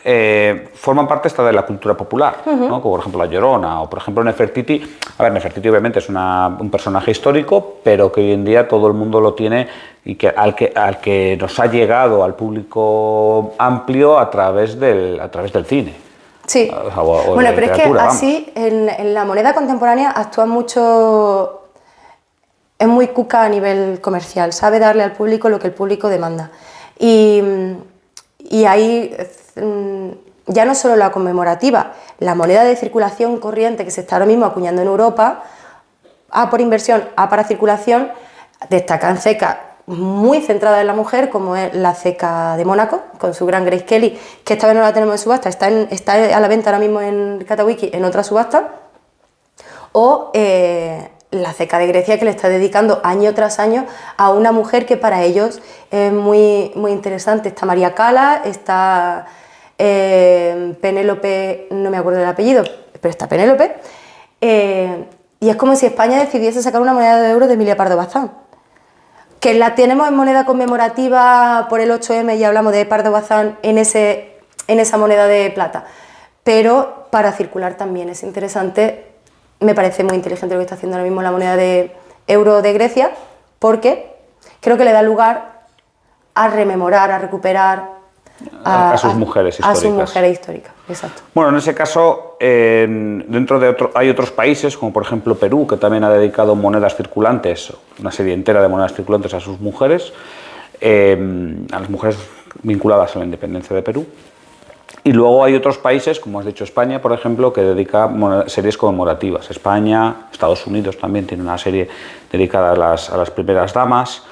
forman parte de la cultura popular, ¿no? Como por ejemplo La Llorona o por ejemplo Nefertiti. A ver, Nefertiti obviamente es un personaje histórico, pero que hoy en día todo el mundo lo tiene y al que nos ha llegado al público amplio a través del cine. Sí, bueno, pero es que así en la moneda contemporánea actúa mucho, es muy cuca a nivel comercial, sabe darle al público lo que el público demanda. Y ahí ya no solo la conmemorativa, la moneda de circulación corriente que se está ahora mismo acuñando en Europa, A por inversión, A para circulación, destacan cecas muy centradas en la mujer, como es la ceca de Mónaco, con su gran Grace Kelly, que esta vez no la tenemos en subasta, está a la venta ahora mismo en Catawiki en otra subasta, o la ceca de Grecia, que le está dedicando año tras año a una mujer que para ellos es muy, muy interesante. Está María Cala, está Penélope, no me acuerdo del apellido, pero está Penélope, y es como si España decidiese sacar una moneda de euro de Emilia Pardo Bazán, que la tenemos en moneda conmemorativa por el 8M y hablamos de Pardo Bazán en esa moneda de plata, pero para circular también es interesante. Me parece muy inteligente lo que está haciendo ahora mismo la moneda de euro de Grecia, porque creo que le da lugar a rememorar, a recuperar a sus mujeres históricas. A sus mujeres históricas, exacto. Bueno, en ese caso, hay otros países, como por ejemplo Perú, que también ha dedicado monedas circulantes, una serie entera de monedas circulantes a sus mujeres, a las mujeres vinculadas a la independencia de Perú. Y luego hay otros países, como has dicho España, por ejemplo, que dedica series conmemorativas. España, Estados Unidos también tiene una serie dedicada a las primeras damas.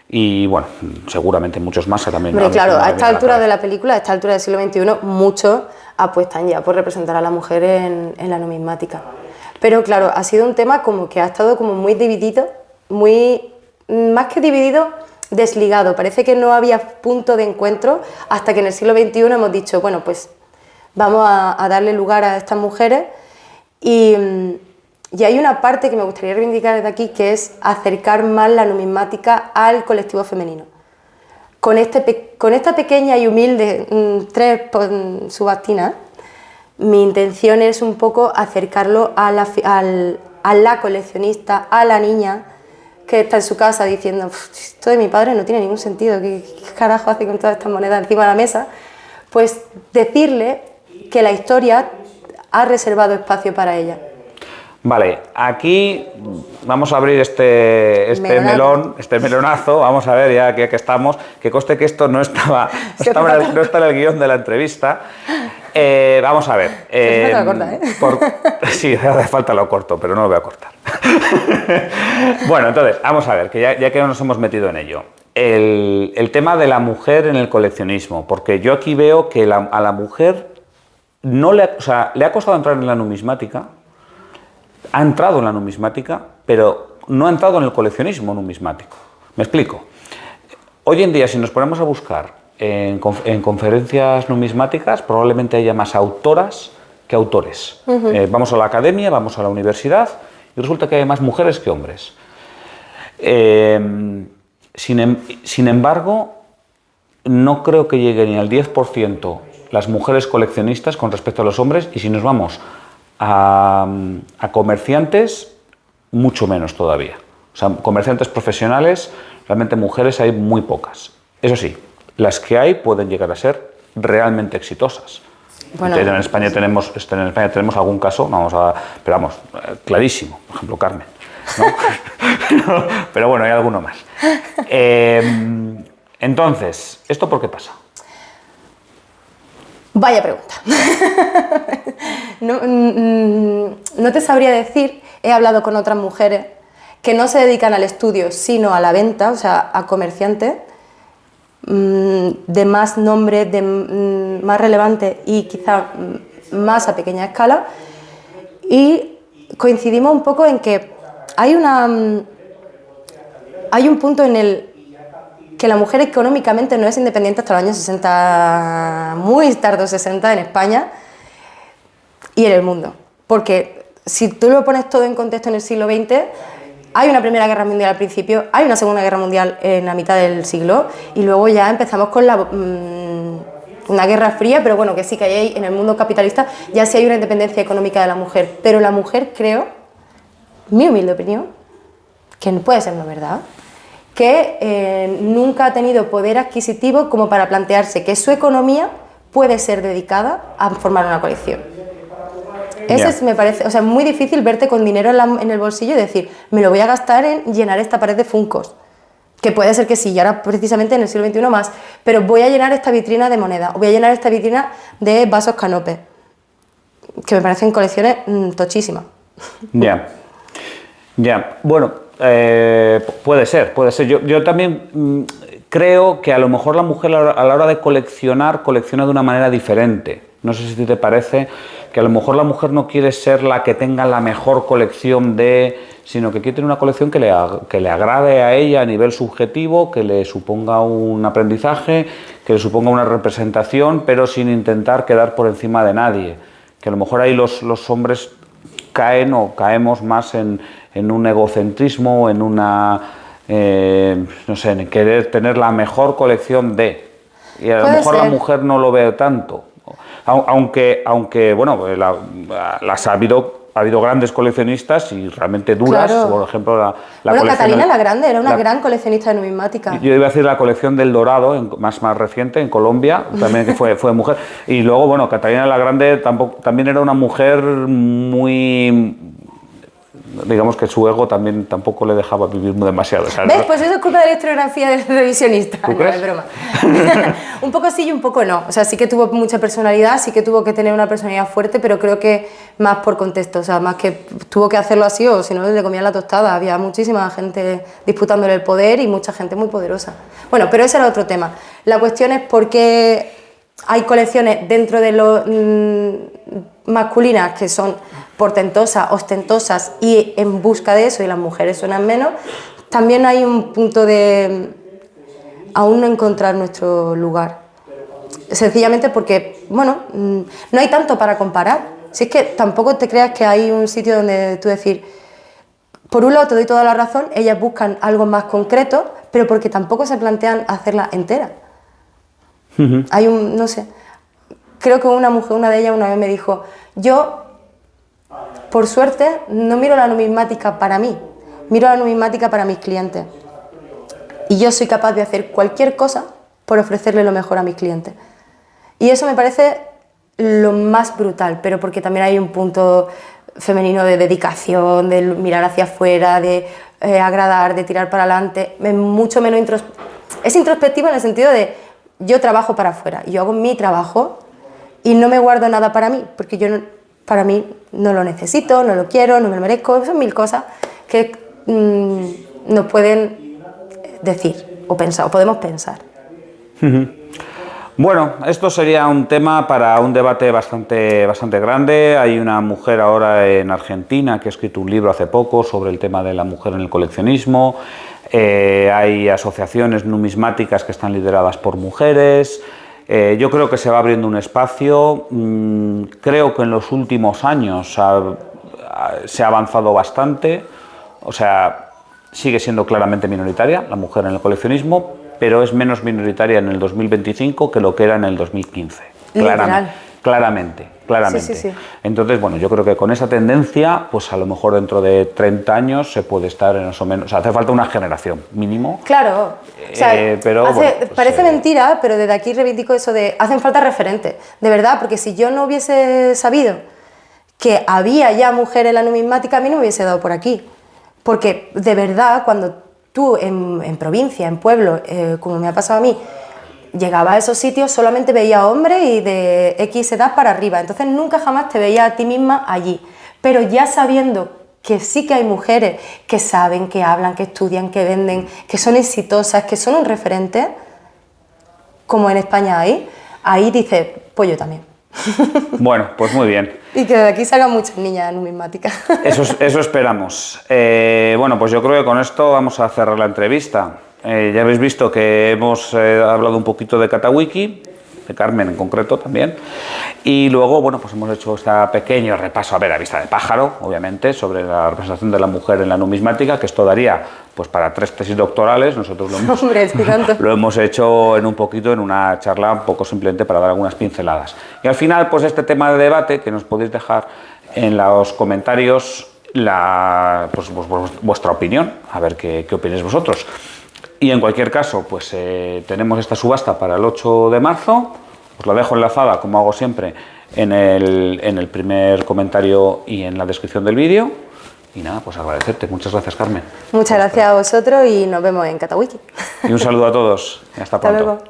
Y bueno, seguramente muchos más que también. Pero claro, a esta altura de la película, a esta altura del siglo XXI, muchos apuestan ya por representar a la mujer en la numismática. Pero claro, ha sido un tema como que ha estado como muy dividido, más que dividido, desligado. Parece que no había punto de encuentro hasta que en el siglo XXI hemos dicho, bueno, pues vamos a darle lugar a estas mujeres. Y hay una parte que me gustaría reivindicar desde aquí, que es acercar más la numismática al colectivo femenino. Con esta pequeña y humilde 3 subastinas, mi intención es un poco acercarlo a la coleccionista, a la niña, que está en su casa diciendo, esto de mi padre no tiene ningún sentido, ¿qué carajo hace con todas estas monedas encima de la mesa? Pues decirle que la historia ha reservado espacio para ella. Vale, aquí vamos a abrir este melonazo, vamos a ver ya que estamos, que conste que esto no está en el guión de la entrevista. Vamos a ver. Hace falta lo corta, sí, hace falta lo corto, pero no lo voy a cortar. Bueno, entonces, vamos a ver, que ya que nos hemos metido en ello. El tema de la mujer en el coleccionismo, porque yo aquí veo que a la mujer le ha costado entrar en la numismática. Ha entrado en la numismática, pero no ha entrado en el coleccionismo numismático. Me explico. Hoy en día, si nos ponemos a buscar en conferencias numismáticas, probablemente haya más autoras que autores. Vamos a la academia, vamos a la universidad y resulta que hay más mujeres que hombres. Sin embargo, no creo que llegue ni al 10% las mujeres coleccionistas con respecto a los hombres, y si nos vamos a comerciantes, mucho menos todavía. O sea, comerciantes profesionales, realmente mujeres hay muy pocas. Eso sí, las que hay pueden llegar a ser realmente exitosas. Bueno, en España tenemos algún caso, pero vamos, clarísimo, por ejemplo, Carmen, ¿no? Pero bueno, hay alguno más. Entonces, ¿esto por qué pasa? Vaya pregunta. No te sabría decir, he hablado con otras mujeres que no se dedican al estudio, sino a la venta, o sea, a comerciantes de más nombre, más relevante y quizá más a pequeña escala, y coincidimos un poco en que hay un punto en el que la mujer económicamente no es independiente hasta los años 60, muy tarde 60 en España y en el mundo. Porque si tú lo pones todo en contexto en el siglo XX, hay una Primera Guerra Mundial al principio, hay una Segunda Guerra Mundial en la mitad del siglo y luego ya empezamos con una guerra fría, pero bueno, que sí que hay en el mundo capitalista, ya sí hay una independencia económica de la mujer. Pero la mujer, creo, mi humilde opinión, que no puede ser no verdad, que nunca ha tenido poder adquisitivo como para plantearse que su economía puede ser dedicada a formar una colección. Eso me parece, o sea, muy difícil verte con dinero en el bolsillo y decir, me lo voy a gastar en llenar esta pared de Funkos, que puede ser que sí, y ahora precisamente en el siglo XXI más, pero voy a llenar esta vitrina de moneda, o voy a llenar esta vitrina de vasos Canopé, que me parecen colecciones tochísimas. Ya, bueno, puede ser. Yo también creo que a lo mejor la mujer a la hora de colecciona de una manera diferente. No sé si te parece que a lo mejor la mujer no quiere ser la que tenga la mejor colección sino que quiere tener una colección que le agrade a ella a nivel subjetivo, que le suponga un aprendizaje, que le suponga una representación, pero sin intentar quedar por encima de nadie. Que a lo mejor ahí los hombres caemos más en un egocentrismo, en en querer tener la mejor colección y a lo mejor la mujer no lo ve tanto. Aunque bueno, ha habido grandes coleccionistas y realmente duras, claro. Por ejemplo, la colección... Catalina la Grande era una gran coleccionista de numismática. Yo iba a decir la colección del Dorado, más reciente, en Colombia, también que fue mujer. Y luego, bueno, Catalina la Grande también era una mujer muy... Digamos que su ego tampoco le dejaba vivir demasiado. ¿Ves? Pues eso es culpa de la historiografía del revisionista. ¿Tú crees? No, es broma. Un poco sí y un poco no. O sea, sí que tuvo mucha personalidad, sí que tuvo que tener una personalidad fuerte, pero creo que más por contexto. O sea, más que tuvo que hacerlo así o si no le comían la tostada. Había muchísima gente disputándole el poder y mucha gente muy poderosa. Bueno, pero ese era otro tema. La cuestión es por qué hay colecciones dentro de lo masculinas que son portentosas, ostentosas y en busca de eso, y las mujeres suenan menos. También hay un punto de aún no encontrar nuestro lugar, sencillamente porque, bueno, no hay tanto para comparar. Si es que tampoco te creas que hay un sitio donde tú decir, por un lado te doy toda la razón, ellas buscan algo más concreto, pero porque tampoco se plantean hacerla entera. Hay no sé, creo que una de ellas una vez me dijo, yo por suerte no miro la numismática para mí, miro la numismática para mis clientes y yo soy capaz de hacer cualquier cosa por ofrecerle lo mejor a mis clientes. Y eso me parece lo más brutal, pero porque también hay un punto femenino de dedicación, de mirar hacia afuera, de agradar, de tirar para adelante, es mucho menos es introspectivo en el sentido de yo trabajo para afuera, yo hago mi trabajo y no me guardo nada para mí, porque yo para mí no lo necesito, no lo quiero, no me lo merezco, son mil cosas que nos pueden decir o pensar, o podemos pensar. Bueno, esto sería un tema para un debate bastante grande. Hay una mujer ahora en Argentina que ha escrito un libro hace poco sobre el tema de la mujer en el coleccionismo. Hay asociaciones numismáticas que están lideradas por mujeres. Yo creo que se va abriendo un espacio. Creo que en los últimos años se ha avanzado bastante. O sea, sigue siendo claramente minoritaria la mujer en el coleccionismo, pero es menos minoritaria en el 2025 que lo que era en el 2015. Claramente. Sí. Entonces, bueno, yo creo que con esa tendencia, pues a lo mejor dentro de 30 años se puede estar en más o menos... O sea, hace falta una generación mínimo. Claro. O sea, pero, parece mentira, pero desde aquí reivindico eso de... Hacen falta referentes, de verdad, porque si yo no hubiese sabido que había ya mujer en la numismática, a mí no me hubiese dado por aquí. Porque, de verdad, cuando tú en provincia, en pueblo, como me ha pasado a mí, llegaba a esos sitios, solamente veía hombres y de X edad para arriba, entonces nunca jamás te veía a ti misma allí. Pero ya sabiendo que sí que hay mujeres que saben, que hablan, que estudian, que venden, que son exitosas, que son un referente, como en España ahí dices, pues yo también. Bueno, pues muy bien. Y que de aquí salgan muchas niñas numismáticas. Eso esperamos. Bueno, pues yo creo que con esto vamos a cerrar la entrevista. Ya habéis visto que hemos hablado un poquito de Catawiki, de Carmen en concreto también, y luego, bueno, pues hemos hecho este pequeño repaso, a ver, a vista de pájaro, obviamente, sobre la representación de la mujer en la numismática, que esto daría pues para 3 tesis doctorales. Nosotros lo hemos hecho en una charla un poco simplemente para dar algunas pinceladas. Y al final, pues este tema de debate, que nos podéis dejar en los comentarios pues, vuestra opinión, a ver qué opináis vosotros. Y en cualquier caso, pues tenemos esta subasta para el 8 de marzo, os la dejo enlazada, como hago siempre, en el primer comentario y en la descripción del vídeo. Y nada, pues agradecerte. Muchas gracias, Carmen. Muchas gracias a vosotros y nos vemos en Catawiki. Y un saludo a todos. Hasta pronto. Hasta luego.